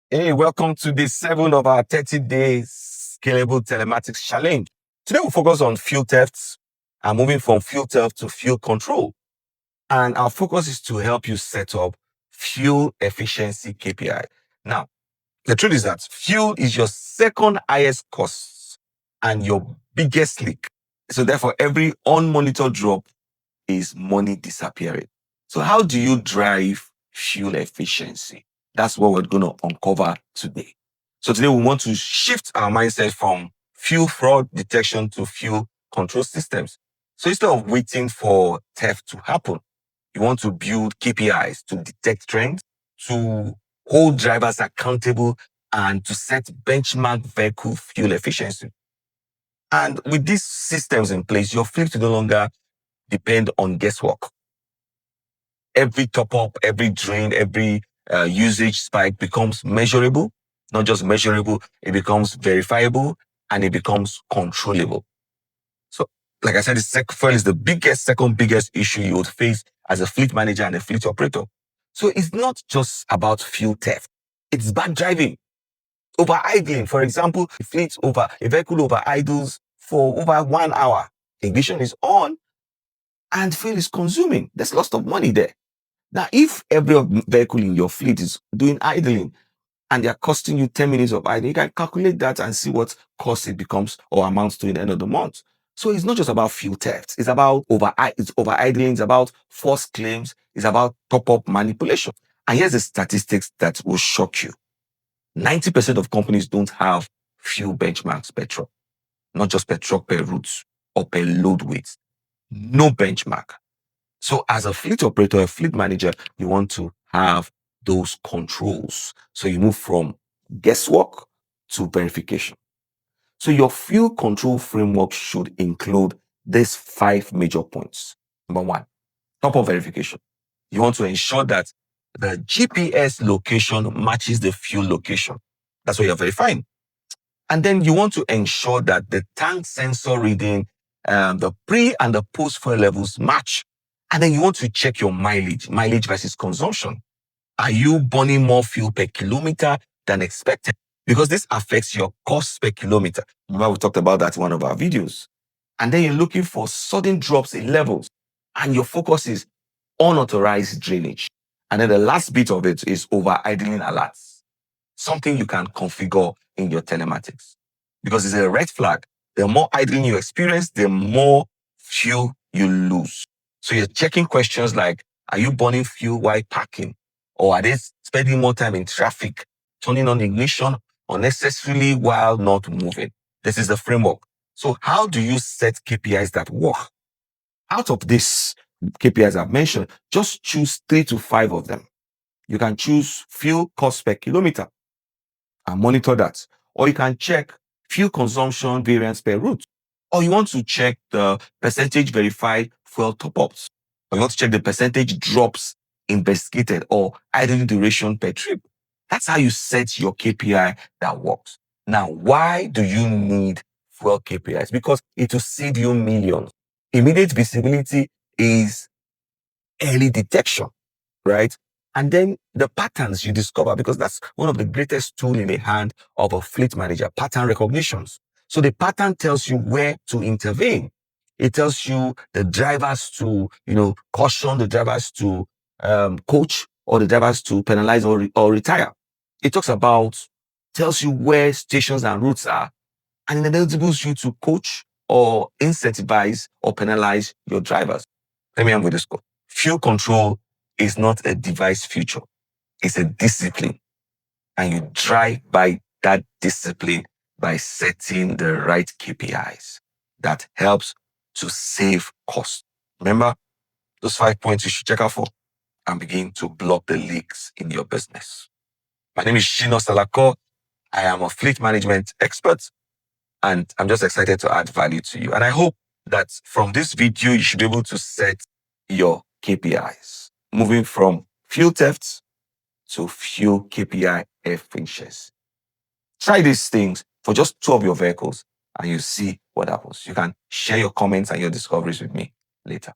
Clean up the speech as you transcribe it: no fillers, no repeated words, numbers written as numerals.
Hey, welcome to day 7 of our 30-day scalable telematics challenge. Today we'll focus on fuel thefts and moving from fuel theft to fuel control. And our focus is to help you set up fuel efficiency KPI. Now, the truth is that fuel is your second highest cost and your biggest leak. So therefore, every unmonitored drop is money disappearing. So how do you drive fuel efficiency? That's what we're going to uncover today. So today we want to shift our mindset from fuel fraud detection to fuel control systems. So instead of waiting for theft to happen, you want to build KPIs to detect trends, to hold drivers accountable, and to set benchmark vehicle fuel efficiency. And with these systems in place, your fleet will no longer depend on guesswork. Every top up, every drain, every usage spike becomes measurable, not just measurable, it becomes verifiable and it becomes controllable. So, like I said, fuel is the second biggest issue you would face as a fleet manager and a fleet operator. So it's not just about fuel theft. It's bad driving, over idling. For example, a vehicle over idles for over 1 hour. Ignition is on and fuel is consuming. There's lots of money there. Now, if every vehicle in your fleet is doing idling and they're costing you 10 minutes of idling, you can calculate that and see what cost it becomes or amounts to in the end of the month. So it's not just about fuel theft. It's about over idling. It's about false claims. It's about top-up manipulation. And here's the statistics that will shock you. 90% of companies don't have fuel benchmarks per truck, not just per truck, per route or per load weight. No benchmark. So as a fleet operator, a fleet manager, you want to have those controls. So you move from guesswork to verification. So your fuel control framework should include these 5 major points. Number 1, top-up verification. You want to ensure that the GPS location matches the fuel location. That's what you're verifying. And then you want to ensure that the tank sensor reading, the pre and the post fuel levels match. And then you want to check your mileage versus consumption. Are you burning more fuel per kilometer than expected? Because this affects your cost per kilometer. Remember, we talked about that in one of our videos. And then you're looking for sudden drops in levels. And your focus is unauthorized drainage. And then the last bit of it is over idling alerts. Something you can configure in your telematics. Because it's a red flag. The more idling you experience, the more fuel you lose. So you're checking questions like, are you burning fuel while parking? Or are they spending more time in traffic, turning on ignition unnecessarily while not moving? This is the framework. So how do you set KPIs that work? Out of these KPIs I've mentioned, just choose 3 to 5 of them. You can choose fuel cost per kilometer and monitor that. Or you can check fuel consumption variance per route. Or you want to check the percentage verified fuel top-ups. Or you want to check the percentage drops investigated or idling duration per trip. That's how you set your KPI that works. Now, why do you need fuel KPIs? Because it will save you millions. Immediate visibility is early detection, right? And then the patterns you discover, because that's one of the greatest tools in the hand of a fleet manager, pattern recognitions. So the pattern tells you where to intervene. It tells you the drivers to, caution the drivers to coach or the drivers to penalize or retire. It tells you where stations and routes are, and it enables you to coach or incentivize or penalize your drivers. Let me end with this quote. Fuel control is not a device feature. It's a discipline. And you drive by that discipline by setting the right KPIs that helps to save costs. Remember, those 5 points you should check out for and begin to block the leaks in your business. My name is Shino Salako. I am a fleet management expert, and I'm just excited to add value to you. And I hope that from this video, you should be able to set your KPIs, moving from fuel theft to fuel KPI efficiency. Try these things for just 2 of your vehicles and you see what happens. You can share your comments and your discoveries with me later.